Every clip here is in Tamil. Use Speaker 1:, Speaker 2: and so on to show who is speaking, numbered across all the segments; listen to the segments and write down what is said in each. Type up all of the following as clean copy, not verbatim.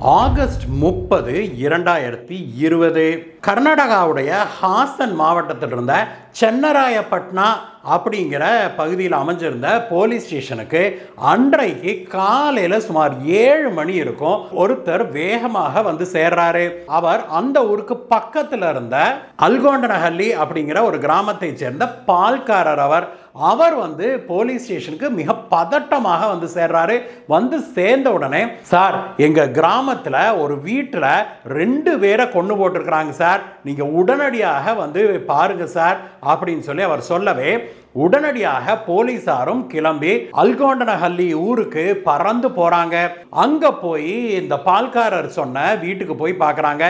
Speaker 1: ஆகஸ்ட் 30, 2020 கர்நாடகாவுடைய ஹாசன் மாவட்டத்தில் இருந்த சென்னராயப்பட்னா அப்படிங்கிற பகுதியில் அமைஞ்சிருந்த போலீஸ் ஸ்டேஷனுக்கு அன்றைக்கு காலையில் சுமார் 7 மணி இருக்கும். ஒருத்தர் வேகமாக வந்து சேர்றாரு. அவர் அந்த ஊருக்கு பக்கத்தில் இருந்த அல்கோண்டனஹள்ளி அப்படிங்கிற ஒரு கிராமத்தை சேர்ந்த பால்காரர். அவர் வந்து போலீஸ் ஸ்டேஷனுக்கு மிக பதட்டமாக வந்து சேர்றாரு. வந்து சேர்ந்த உடனே, சார் எங்க கிராமத்துல ஒரு வீட்டுல 2 பேரை கொண்டு போட்டிருக்கிறாங்க சார், நீங்க உடனடியாக வந்து பாருங்க சார் அப்படின்னு சொல்லி அவர் சொல்லவே உடனடியாக போலீசாரும் கிளம்பி அல்கோண்டனஹள்ளி ஊருக்கு பறந்து போறாங்க. அங்க போய் இந்த பால்காரர் சொன்ன வீட்டுக்கு போய் பார்க்கறாங்க.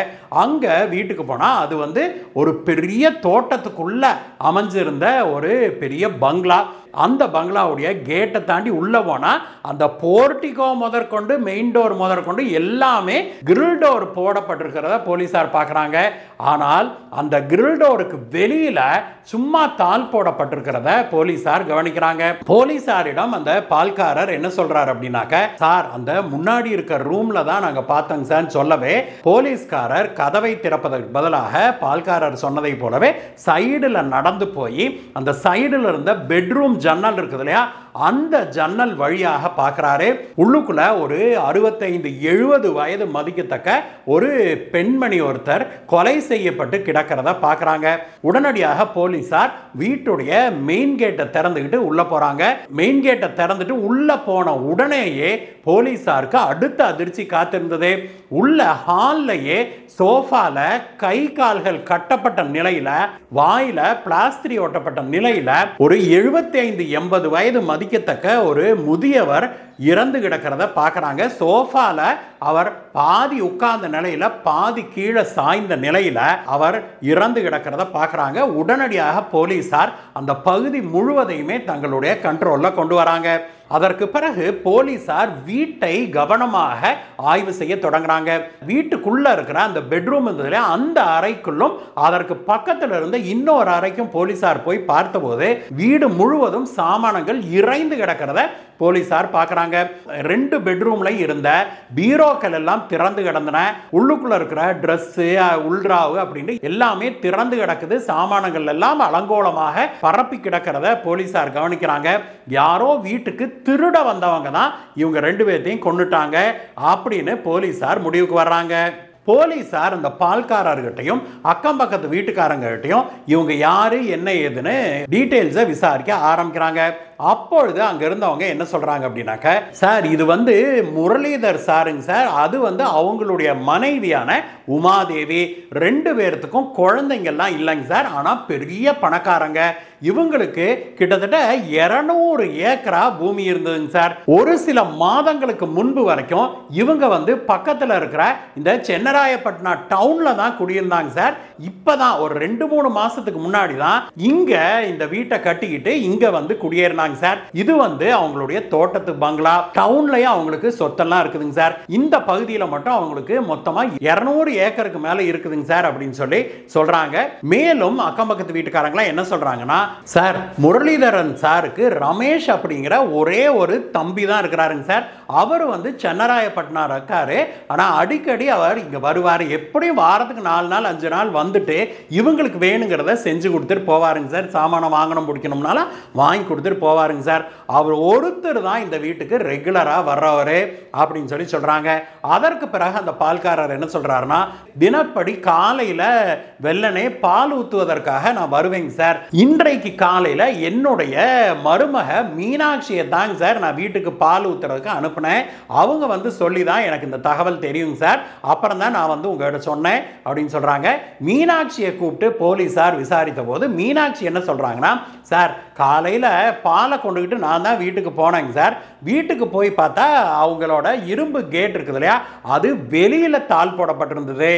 Speaker 1: அங்க வீட்டுக்கு போனா அது வந்து ஒரு பெரிய தோட்டத்துக்குள்ள அமைஞ்சிருந்த ஒரு பெரிய பங்களா. அந்த பங்களாவுடைய கேட்டை தாண்டி உள்ள போனா அந்த போர்டிகோ முதற்கொண்டு மெயின் டோர் முதற்கொண்டு எல்லாமே கிரில் டோர் போடப்பட்டிருக்கிறத போலீசார் பார்க்கறாங்க. ஆனால் அந்த கிரில் டோருக்கு வெளியில சும்மா தாள் போடப்பட்டிருக்கிறத போலீசார் கவனிக்கிறாங்க. போலீசாரிடம் அந்த பால்காரர் என்ன சொல்றாரு அப்படின்னாக்க, சார் அந்த முன்னாடி இருக்க ரூம்ல தான் நாங்க பார்த்தோங்க சார் சொல்லவே, போலீஸ்காரர் கதவை திறப்பதற்கு பதிலாக பால்காரர் சொன்னதை போலவே சைடுல நடந்து போய் அந்த சைடுல இருந்த பெட்ரூம் ஜன்னல் இருக்குது இல்லையா, அந்த ஜன்னல் வழியாக பார்க்கிறாரு. உள்ளுக்குள்ள ஒரு 65-70 வயது மதிக்கத்தக்க ஒரு பெண்மணி ஒருத்தர் கொலை செய்யப்பட்டு கிடக்கிறத பார்க்கறாங்க. உடனடியாக போலீசார் வீட்டுடைய மெயின் கேட்டை திறந்துக்கிட்டு உள்ள போறாங்க. மெயின் கேட்டை திறந்துட்டு உள்ள போன உடனேயே போலீசாருக்கு அடுத்த அதிர்ச்சி காத்திருந்தது. உள்ள ஹால்லையே சோஃபால கை கால்கள் கட்டப்பட்ட நிலையில, வாயில பிளாஸ்டரி ஒட்டப்பட்ட நிலையில ஒரு 75-80 வயது மதிக்கத்தக்க ஒரு முதியவர் இறந்து கிடக்கிறத பார்க்கறாங்க. சோஃபால அவர் பாதி உட்கார்ந்த நிலையில, பாதி கீழே சாய்ந்த நிலையில அவர் இறந்து கிடக்கிறத பார்க்கறாங்க. உடனடியாக போலீசார் அந்த பகுதி முழுவதையுமே தங்களுடைய கண்ட்ரோல்ல கொண்டு வராங்க. அதற்கு பிறகு போலீசார் வீட்டை கவனமாக ஆய்வு செய்ய தொடங்குறாங்க. வீட்டுக்குள்ள இருக்கிற அந்த பெட்ரூம் இருந்ததுல அந்த அறைக்குள்ளும் அதற்கு பக்கத்தில் இருந்த இன்னொரு அறைக்கும் போலீசார் போய் பார்த்தபோது வீடு முழுவதும் சாமானங்கள் இறைந்து கிடக்கிறத போலீசார் பார்க்கறாங்க. 2 பெட்ரூம்ல இருந்த பீரோக்கள் எல்லாம் திறந்து கிடந்தன. உள்ளுக்குள்ள இருக்கிற Dress, உள்ராவு அப்படின்னு எல்லாமே திறந்து கிடக்குது. சாமானங்கள் எல்லாம் அலங்கோலமாக பரப்பி கிடக்கிறத போலீசார் கவனிக்கிறாங்க. யாரோ வீட்டுக்கு திருட வந்தவங்க தான் இவங்க 2 பேர்த்தையும் கொன்னுட்டாங்க அப்படின்னு போலீசார் முடிவுக்கு வர்றாங்க. போலீசார் அந்த பால்காரர்கிட்டையும் அக்கம் பக்கத்து வீட்டுக்காரங்கிட்டையும் இவங்க யாரு என்ன ஏதுன்னு டீடைல்ஸை விசாரிக்க ஆரம்பிக்கிறாங்க. அப்பொழுது அங்க இருந்தவங்க என்ன சொல்றாங்க அப்படின்னாக்க, சார் இது வந்து முரளிதர் சாருங்க சார், அது வந்து அவங்களுடைய மனைவியான உமாதேவி, 2 பேர்த்துக்கும் குழந்தைங்கள்லாம் இல்லைங்க சார், ஆனா பெரிய பணக்காரங்க. இவங்களுக்கு கிட்டத்தட்ட 200 ஏக்கரா பூமி இருந்ததுங்க சார். ஒரு சில மாதங்களுக்கு முன்பு வரைக்கும் இவங்க வந்து பக்கத்தில் இருக்கிற இந்த சென்னராயப்பட்னா டவுன்ல தான் குடியிருந்தாங்க சார். இப்பதான் ஒரு 2-3 மாசத்துக்கு முன்னாடி தான் இங்க இந்த வீட்டை கட்டிக்கிட்டு இங்க வந்து குடியேறினாங்க சார். இது வந்து அவங்களுடைய தோட்டத்து பங்களா. டவுன்லயே அவங்களுக்கு சொத்தெல்லாம் இருக்குதுங்க சார். இந்த பகுதியில மட்டும் அவங்களுக்கு மொத்தமா 200 ஏக்கருக்கு மேல இருக்குதுங்க சார் அப்படின்னு சொல்லி சொல்றாங்க. மேலும் அக்கம் பக்கத்து வீட்டுக்காரங்களா என்ன சொல்றாங்கன்னா, சார் முரளிதரன் சாருக்கு ரமேஷ் அப்படிங்கிற ஒரே ஒரு தம்பி தான் இருக்கிறாருங்க சார். அவர் வந்து சென்னராயப்பட்னா இருக்காரு. ஆனா அடிக்கடி அவர் இங்க வருவாரு. எப்படியும் வாரத்துக்கு 4 நாள் 5 நாள் வந்துட்டு இவங்களுக்கு வேணுங்கிறத செஞ்சு கொடுத்துட்டு போவாருங்க சார். சாமானம் வாங்கணும் பிடிக்கணும்னால வாங்கி கொடுத்துட்டு போவாருங்க சார். அவர் ஒருத்தர் தான் இந்த வீட்டுக்கு ரெகுலரா வர்றவரு அப்படின்னு சொல்லி சொல்றாங்க. அதற்கு பிறகு அந்த பால்காரர் என்ன சொல்றாருன்னா, தினப்படி காலையில வெள்ளனே பால் ஊத்துவதற்காக நான் வருவேங்க சார். இன்றைக்கு காலையில என்னுடைய மருமக மீனாட்சியை தாங்க சார் நான் வீட்டுக்கு பால் ஊத்துறதுக்கு அனுப்புனேன். அவங்க வந்து சொல்லி தான் எனக்கு இந்த தகவல் தெரியுங்க சார். அப்புறம் தான் நான் வந்து உங்ககிட்ட சொன்னேன் அப்படின்னு சொல்றாங்க. மீனாட்சியை கூப்பிட்டு போலீசார் விசாரித்த போது மீனாட்சி என்ன சொல்றாங்கன்னா, சார் காலையில பாலை கொண்டுகிட்டு நான் தான் வீட்டுக்கு போனேங்க சார். வீட்டுக்கு போய் பார்த்தா அவங்களோட இரும்பு கேட் இருக்குது இல்லையா, அது வெளியில தாள் போடப்பட்டிருந்தது.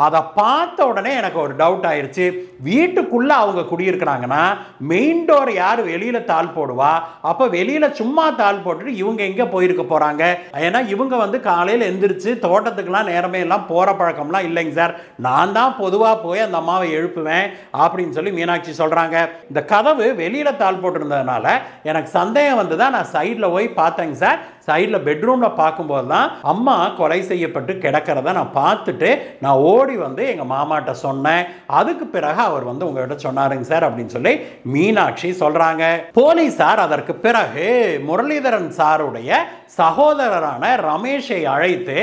Speaker 1: அதை பார்த்த உடனே எனக்கு ஒரு டவுட் ஆயிருச்சு. வீட்டுக்குள்ள அவங்க குடியிருக்கிறாங்கன்னா மெயின் டோர் யார் வெளியில தாள் போடுவா? அப்ப வெளியில சும்மா தாள் போட்டுட்டு இவங்க எங்க போயிருக்க போறாங்க? ஏன்னா இவங்க வந்து காலையில் எந்திரிச்சு தோட்டத்துக்குலாம் நேரமே எல்லாம் போற பழக்கம்லாம் இல்லைங்க சார். நான் தான் பொதுவா போய் அந்த அம்மாவை எழுப்புவேன் அப்படின்னு சொல்லி மீனாட்சி சொல்றாங்க. இந்த கதவு வெளியில தாள் போட்டிருந்ததுனால எனக்கு சந்தேகம் வந்து தான் நான் சைடில் போய் பார்த்தேங்க சார். சைடில் பெட்ரூமில் பார்க்கும்போது தான் அம்மா கொலை செய்யப்பட்டு கிடக்கிறத நான் பார்த்துட்டு நான் ஓடி வந்து எங்கள் மாமாட்ட சொன்னேன். அதுக்கு பிறகு அவர் வந்து உங்ககிட்ட சொன்னாருங்க சார் அப்படின்னு சொல்லி மீனாட்சி சொல்றாங்க. போலீசார் அதற்கு பிறகு முரளிதரன் சாருடைய சகோதரரான ரமேஷை அழைத்து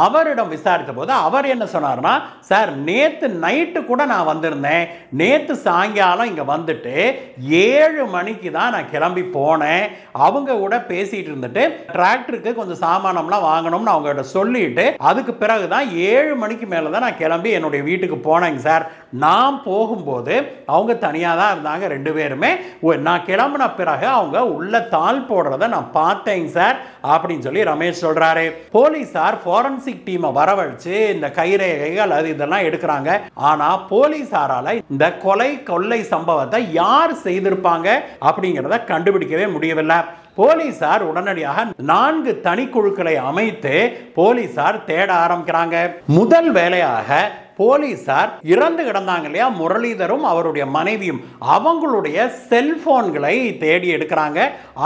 Speaker 1: அவரிடம் விசாரித்த போது அவர் என்ன சொன்னார்னா, சார் நேத்து நைட்டு கூட நான் வந்திருந்தேன், நேத்து சாயங்காலம் இங்க வந்துட்டு 7 மணிக்கு தான் நான் கிளம்பி போனேன். அவங்க கூட பேசிட்டு இருந்துட்டு டிராக்டருக்கு கொஞ்சம் சாமானம்லாம் வாங்கணும்னு அவங்ககிட்ட சொல்லிட்டு அதுக்கு பிறகு தான் 7 மணிக்கு மேல தான் நான் கிளம்பி என்னுடைய வீட்டுக்கு போனேங்க சார். நான் போகும்போது அவங்க தனியாக தான் இருந்தாங்க 2 பேருமே. நான் கிளம்பின பிறகு அவங்க உள்ள தாள் போடுறத நான் பார்த்தேங்க சார் அப்படின்னு சொல்லி ரமேஷ் சொல்றாரு. போலீசார் ஃபாரன்சிக் டீமை வரவழைச்சு இந்த கைரேகைகள் அது இதெல்லாம் எடுக்கிறாங்க. ஆனா போலீசாரால இந்த கொள்ளை சம்பவத்தை யார் செய்திருப்பாங்க அப்படிங்கிறத கண்டுபிடிக்கவே முடியவில்லை. போலீசார் உடனடியாக 4 தனிக்குழுக்களை அமைத்து போலீசார் தேட ஆரம்பிக்கிறாங்க. முதல் வேலையாக போலீசார் இறந்து கிடந்தாங்க இல்லையா முரளிதரும் அவருடைய மனைவியும், அவங்களுடைய செல்போன்களை தேடி எடுக்கிறாங்க.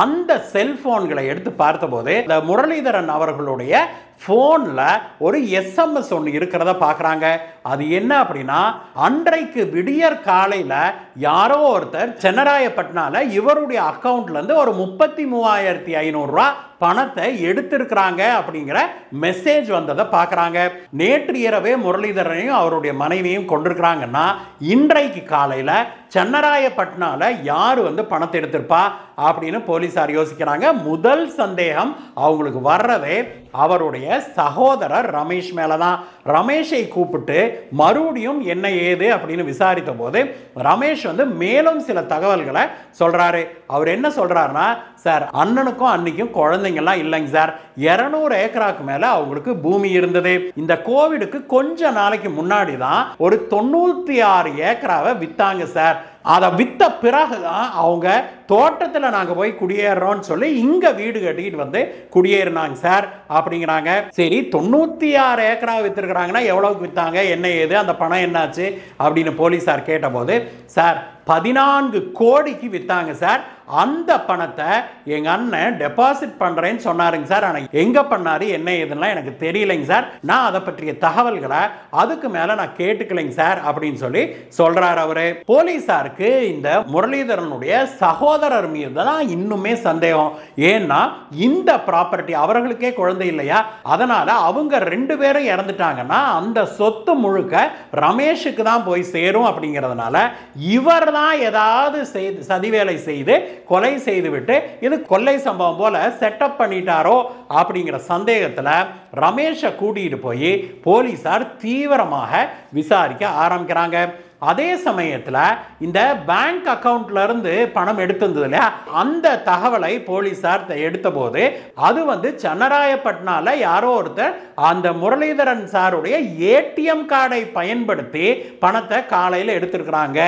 Speaker 1: அந்த செல்போன்களை எடுத்து பார்த்தபோது இந்த முரளிதரன் அவர்களுடைய போன்ல ஒரு SMS ஒன்று இருக்கிறத பார்க்குறாங்க. அது என்ன அப்படின்னா, அன்றைக்கு விடியற் காலையில் யாரோ ஒருத்தர் சென்னராயப்பட்டினால இவருடைய அக்கௌண்ட்ல இருந்து ஒரு 33,500 ரூபா பணத்தை எடுத்திருக்கிறாங்க அப்படிங்கிற மெசேஜ் வந்ததை பார்க்குறாங்க. நேற்று இரவே முரளிதரனையும் அவருடைய மனைவியும் கொண்டிருக்கிறாங்கன்னா இன்றைக்கு காலையில் சென்னராயப்பட்டினால யார் வந்து பணத்தை எடுத்திருப்பா அப்படின்னு போலீசார் யோசிக்கிறாங்க. முதல் சந்தேகம் அவங்களுக்கு வர்றதே அவருடைய சகோதரர் ரமேஷ் மேலதான். ரமேஷை கூப்பிட்டு மறுபடியும் என்ன ஏது அப்படின்னு விசாரித்த போது ரமேஷ் வந்து மேலும் சில தகவல்களை சொல்றாரு. அவர் என்ன சொல்றாருன்னா, சார் அண்ணனுக்கும் அன்னைக்கும் குழந்தைங்கள்லாம் இல்லைங்க சார், 200 ஏக்கராக்கு மேல அவங்களுக்கு பூமி இருந்தது. இந்த கோவிடுக்கு கொஞ்ச நாளைக்கு முன்னாடி தான் ஒரு 96 ஏக்கராவை வித்தாங்க சார். அதை வித்த பிறகுதான் அவங்க தோட்டத்தில் நாங்க போய் குடியேறோம்னு சொல்லி இங்க வீடு கட்டிட்டு வந்து குடியேறினாங்க சார் அப்படிங்கிறாங்க. சரி, 96 ஏக்கரா வித்திருக்கிறாங்கன்னா எவ்வளவுக்கு வித்தாங்க, என்ன ஏது, அந்த பணம் என்னாச்சு அப்படின்னு போலீசார் கேட்டபோது, சார் 14 கோடிக்கு வித்தாங்க சார். அந்த பணத்தை எங்க அண்ணன் டெபாசிட் பண்றேன்னு சொன்னாருங்க சார். ஆனா எங்க பண்ணாரு என்ன ஏதுன்னா எனக்கு தெரியலைங்க சார். நான் அதை பற்றிய தகவல்களை அதுக்கு மேல நான் கேட்டுக்கலைங்க சார் அப்படின்னு சொல்லி சொல்றாரு அவரு. போலீசாருக்கு இந்த முரளிதரனுடைய சகோதரர் மீது தான் இன்னுமே சந்தேகம். ஏன்னா இந்த ப்ராப்பர்ட்டி அவர்களுக்கே குழந்தை இல்லையா, அதனால அவங்க 2 பேரும் இறந்துட்டாங்கன்னா அந்த சொத்து முழுக்க ரமேஷுக்கு தான் போய் சேரும் அப்படிங்கிறதுனால இவர் தான் ஏதாவது சதிவேலை செய்து கொலை செய்துவிட்டு இது கொள்ளை சம்பவம் போல செட்டப் பண்ணிட்டாரோ அப்படிங்கிற சந்தேகத்தில் ரமேஷை கூட்டிட்டு போய் போலீசார் தீவிரமாக விசாரிக்க ஆரம்பிக்கிறாங்க. அதே சமயத்தில் இந்த பேங்க் அக்கவுண்ட்ல இருந்து பணம் எடுத்திருந்தது இல்லையா, அந்த தகவலை போலீசார் எடுத்த போது அது வந்து சென்னராயப்பட்டினால யாரோ ஒருத்தர் அந்த முரளிதரன் சாருடைய ஏடிஎம் கார்டை பயன்படுத்தி பணத்தை காலையில் எடுத்திருக்கிறாங்க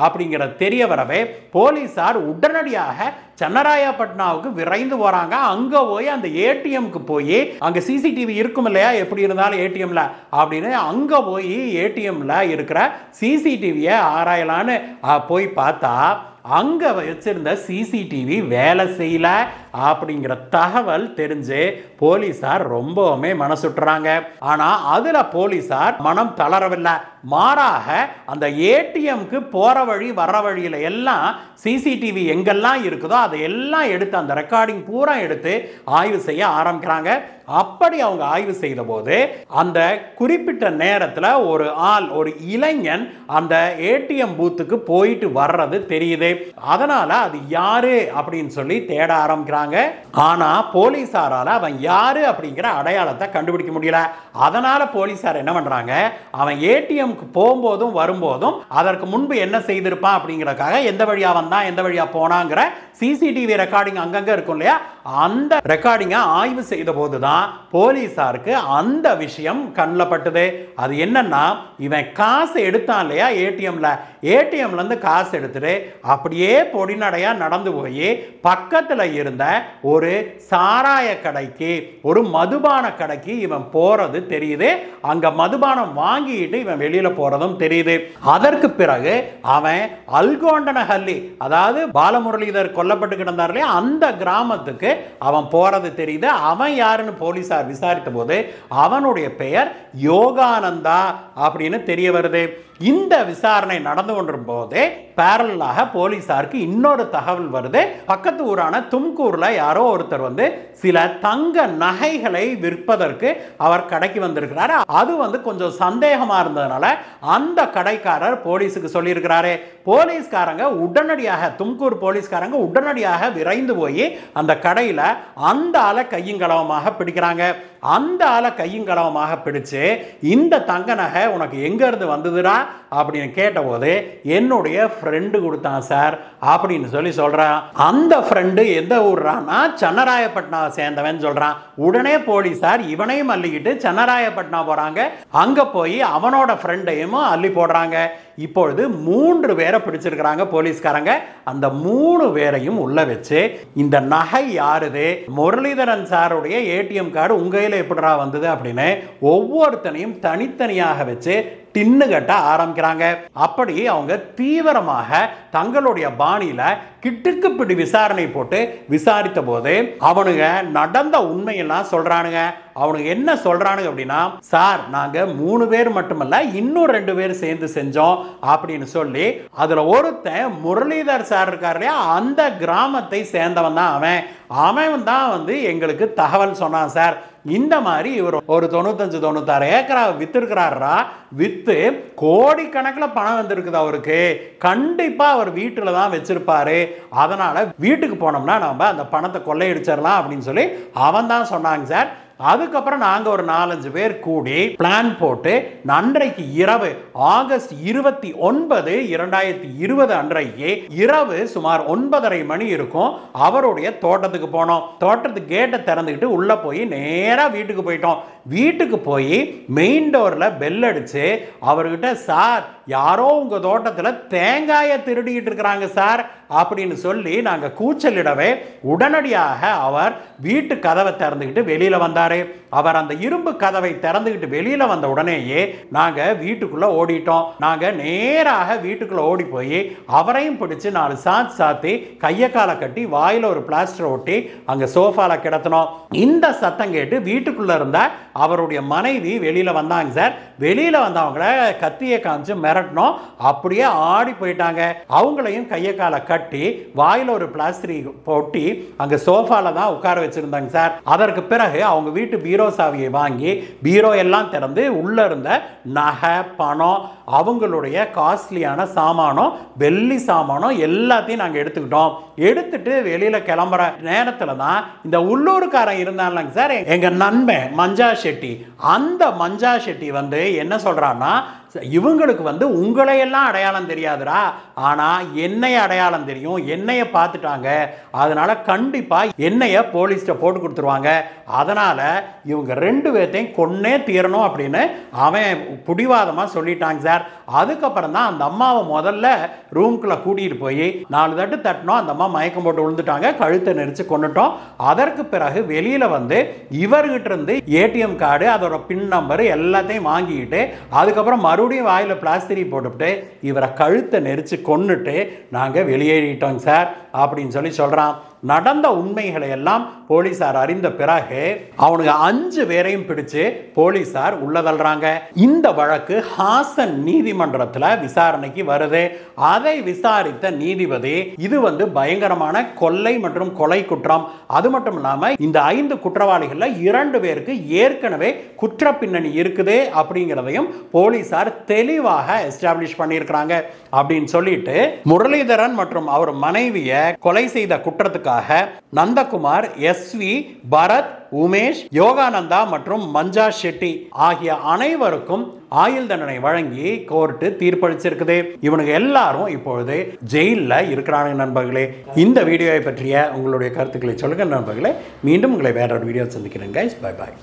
Speaker 1: அப்படிங்கிற தெரிய வரவே போலீசார் உடனடியாக சென்னராயப்பட்டினாவுக்கு விரைந்து போறாங்க. அங்க போய் அந்த ஏடிஎம்க்கு போய் அங்க சிசிடிவி இருக்கும் இல்லையா, எப்படி இருந்தாலும் ஏடிஎம்ல அப்படின்னு அங்க போய் ஏடிஎம்ல இருக்கிற சிசிடிவியை ஆராயலான்னு போய் பார்த்தா அங்க வச்சிருந்த சிசிடிவி வேலை செய்யல அப்படிங்கிற தகவல் தெரிஞ்சு போலீசார் ரொம்பவுமே மனசுட்டுறாங்க. ஆனா அதுல போலீசார் மனம் தளரவில்லை. மாறாக அந்த ஏடிஎம்க்கு போற வழி வர்ற வழியில எல்லாம் சிசிடிவி எங்கெல்லாம் இருக்குதோ அதை எல்லாம் எடுத்து அந்த ரெக்கார்டிங் பூரா எடுத்து ஆய்வு செய்ய ஆரம்பிக்கிறாங்க. அப்படி அவங்க ஆய்வு செய்த போது அந்த குறிப்பிட்ட நேரத்தில் ஒரு இளைஞன் அந்த ஏடிஎம் பூத்துக்கு போயிட்டு வர்றது தெரியுது. அதனால அது யாரு அப்படின்னு சொல்லி தேட ஆரம்பிக்கிறாங்க. ஆனா போலீசாரால அவன் யாரு அப்படிங்கிற அடையாளத்தை கண்டுபிடிக்க முடியல. அதனால போலீசார் என்ன பண்றாங்க, அவன் ஏடிஎம்க்கு போகும்போதும் வரும்போதும் அதற்கு முன்பு என்ன செய்திருப்பான் அப்படிங்கிறதுக்காக எந்த வழியா வந்தான் எந்த வழியா போனாங்கிற சிசிடிவி ரெக்கார்டிங் அங்கங்க இருக்கும் இல்லையா, அந்த ரெக்கார்டிங்கை ஆய்வு செய்த போதுதான் போலீசாருக்கு அந்த விஷயம் கண்ணில் பட்டது. அது என்னன்னா, இவன் காசு எடுத்தான் இல்லையா ஏடிஎம்ல இருந்து காசு எடுத்துட்டு அப்படியே பொடிநடையா நடந்து போய் பக்கத்தில் இருந்த ஒரு சாராய கடைக்கு, ஒரு மதுபான கடைக்கு இவன் போறது தெரியுது. அங்க மதுபானம் வாங்கிட்டு இவன் வெளியில போறதும் தெரியுது. அதற்கு பிறகு அவன் அல்கோண்டனஹள்ளி, அதாவது பாலமுரளிதர் கொல்லப்பட்டு கிடந்தார் இல்லையா, அந்த கிராமத்துக்கு அவன் போறது தெரியுது. அவன் யாருன்னு போலீசார் விசாரித்த போது அவனுடைய பெயர் யோகானந்தா அப்படின்னு தெரிய வருது. இந்த விசாரணை நடந்து கொண்டிருக்கும் போதே பேரலாக போலீசாருக்கு இன்னொரு தகவல் வருது. பக்கத்து ஊரான தும்கூர்ல யாரோ ஒருத்தர் வந்து சில தங்க நகைகளை விற்பதற்கு அவர் கடைக்கு வந்திருக்கிறாரு. அது கொஞ்சம் சந்தேகமா இருந்ததுனால அந்த கடைக்காரர் போலீஸுக்கு சொல்லியிருக்கிறாரு. போலீஸ்காரங்க உடனடியாக, தும்கூர் போலீஸ்காரங்க உடனடியாக விரைந்து போய் அந்த கடையில அந்த ஆளை கையுங்களவமாக பிடிக்கிறாங்க. அந்த ஆளை கையுங்களவமாக பிடிச்சு, இந்த தங்க நகை உனக்கு எங்க இருந்து வந்ததுடா அப்படின்னு கேட்டபோது, என்னுடைய ஃப்ரெண்டு கொடுத்தான் சார் அப்படின்னு சொல்றான். அந்த ஃப்ரெண்டு எந்த ஊர்றான்னா சன்னராயப்பட்டினம் சேர்ந்தவன் சொல்றான். உடனே போலீசார் இவனையும் அள்ளிக்கிட்டு சன்னராயப்பட்டினம் போறாங்க. அங்க போய் அவனோட ஃப்ரெண்டையும் அள்ளி போடுறாங்க. இப்பொழுது 3 பேரை பிடிச்சிருக்கிறாங்க போலீஸ்காரங்க. அந்த 3 பேரையும் உள்ள வச்சு, இந்த நகை யாருது, முரளிதரன் சாருடைய ஏடிஎம் கார்டு உங்க கையில் எப்படிடா வந்தது அப்படின்னு ஒவ்வொருத்தனையும் தனித்தனியாக வச்சு டின்னு கட்ட ஆரம்பிக்கிறாங்க. அப்படி அவங்க தீவிரமாக தங்களுடைய பாணியில கிட்டுக்கு பிடி விசாரணை போட்டு விசாரித்த போது அவனுங்க நடந்த உண்மையெல்லாம் சொல்றானுங்க. அவனுங்க என்ன சொல்றானுங்க அப்படின்னா, சார் நாங்க 3 பேர் மட்டுமல்ல இன்னும் 2 பேர் சேர்ந்து செஞ்சோம் அப்படின்னு சொல்லி, அதுல ஒருத்தன் முரளிதர் சார் இருக்காரு இல்லையா, அந்த கிராமத்தை சேர்ந்தவன் தான் அவன் தான் வந்து எங்களுக்கு தகவல் சொன்னான் சார். இந்த மாதிரி இவர் ஒரு 95-96 ஏக்கரா வித்திருக்கிறாரா, வித்து கோடிக்கணக்கில் பணம் வந்திருக்குது அவருக்கு. கண்டிப்பா அவர் வீட்டில் தான் வச்சிருப்பாரு. அதனால வீட்டுக்கு போனோம்னா நம்ம அந்த பணத்தை கொள்ளையடிச்சிடலாம் அப்படின்னு சொல்லி அவன் தான் சொன்னாங்க சார். அதுக்கப்புறம் நாங்க ஒரு 4-5 பேர் கூடி பிளான் போட்டு அன்றைக்கு இரவு ஆகஸ்ட் 29, 2020 அன்றைக்கு இரவு சுமார் 9:30 மணி இருக்கும். அவருடைய தோட்டத்துக்கு போனோம். தோட்டத்துக்கு கேட்டை திறந்துக்கிட்டு உள்ள போய் நேரா வீட்டுக்கு போயிட்டோம். வீட்டுக்கு போய் மெயின் டோர்ல பெல் அடிச்சு அவர்கிட்ட, சார் யாரோ உங்க தோட்டத்தில் தேங்காயை திருடிக்கிட்டு இருக்கிறாங்க சார் அப்படின்னு சொல்லி நாங்க கூச்சலிடவே உடனடியாக அவர் வீட்டு கதவை திறந்துக்கிட்டு வெளியில வந்தாரு. அவர் அந்த இரும்பு கதவை திறந்துக்கிட்டு வெளியில வந்த உடனேயே நாங்க வீட்டுக்குள்ள ஓடிட்டோம். நாங்க நேராக வீட்டுக்குள்ள ஓடி போய் அவரையும் பிடிச்சு 4 சாத்தி கைய காலை கட்டி வாயில ஒரு பிளாஸ்டர் ஒட்டி அங்க சோஃபால கிடத்தணும். இந்த சத்தம் கேட்டு வீட்டுக்குள்ள இருந்த அவருடைய மனைவி வெளியில வந்தாங்க சார். வெளியில வந்தவங்கள கத்தியை காமிச்சு மிரட்டணும். அப்படியே ஆடி போயிட்டாங்க. அவங்களையும் கைய காலை கட்டி வாயில ஒரு பிளாஸ்டர் போட்டி அங்க சோஃபால தான் உட்கார வச்சிருந்தாங்க சார். அதற்கு பிறகு அவங்க வீட்டு பீரோ சாவியை வாங்கி பீரோ எல்லாம் திறந்து உள்ள இருந்த நகை, பணம், அவங்களுடைய காஸ்ட்லியான சாமானம், வெள்ளி சாமானம் எல்லாத்தையும் நாங்க எடுத்துக்கிட்டோம். எடுத்துட்டு வெளியில கிளம்புற நேரத்துல தான் இந்த உள்ளூர்காரன் இருந்தாங்க சார், எங்க நண்பன் மஞ்சா ஷெட்டி. அந்த மஞ்சா ஷெட்டி வந்து என்ன சொல்றான்னா, இவங்களுக்கு வந்து உங்களையெல்லாம் அடையாளம் தெரியாதுடா, ஆனா என்னைய அடையாளம் தெரியும், என்னைய பார்த்துட்டாங்க, அதனால கண்டிப்பா என்னைய போலீஸ்ட போட்டு கொடுத்துருவாங்க, அதனால இவங்க 2 பேர்த்தையும் கொன்னே தீரணும் அப்படின்னு அவன் புடிவாதமா சொல்லிட்டாங்க சார். அதுக்கப்புறம் தான் அந்த அம்மாவை முதல்ல ரூம்குள்ள கூட்டிட்டு போய் 4 தட்டு தட்டினோம். அந்த அம்மா மயக்கம் போட்டு விழுந்துட்டாங்க. கழுத்தை நெரிச்சு கொண்டுட்டோம். அதற்கு பிறகு வெளியில வந்து இவர்கிட்ட இருந்து ஏடிஎம் கார்டு, அதோட பின் நம்பர் எல்லாத்தையும் வாங்கிக்கிட்டு அதுக்கப்புறம் மறுபடியும் வாயில பிளாஸ்டரி போட்டுவிட்டு இவரை கழுத்தை நெரிச்சு கொன்னுட்டு நாங்க வெளியேறிட்டோம் சார் அப்படின்னு சொல்றான். நடந்த உண்மைகளை எல்லாம் போலீசார் அறிந்த பிறகு அவனுக்கு 5 பேரையும் பிடிச்சு போலீசார் உள்ளதல்றாங்க. இந்த வழக்கு ஹாசன் நீதிமன்றத்தில் விசாரணைக்கு வருது. அதை விசாரித்த நீதிபதி, இது வந்து பயங்கரமான கொள்ளை மற்றும் கொலை குற்றம், அது மட்டும் இல்லாம இந்த 5 குற்றவாளிகள்ல 2 பேருக்கு ஏற்கனவே குற்ற பின்னணி இருக்குது அப்படிங்கிறதையும் போலீசார் தெளிவாக எஸ்டாப்ளிஷ் பண்ணியிருக்கிறாங்க அப்படின்னு சொல்லிட்டு, முரளிதரன் மற்றும் அவர் மனைவியை கொலை செய்த குற்றத்துக்கு நந்தகுமார், எஸ்வி, பரத், உமேஷ், யோகானந்தா மற்றும் மஞ்சா ஷெட்டி ஆகிய அனைவருக்கும் ஆயுள் தண்டனை வழங்கி கோர்ட் தீர்ப்பளிச்சிருக்குது. இவனுக்கு எல்லாரும் இப்பொழுது ஜெயிலில் இருக்கிறாங்க. நண்பர்களே, இந்த வீடியோவை பற்றிய உங்களுடைய கருத்துக்களை சொல்லுங்க நண்பர்களே. மீண்டும் உங்களை வேற ஒரு வீடியோ சந்திக்கிறேன். Guys, bye bye.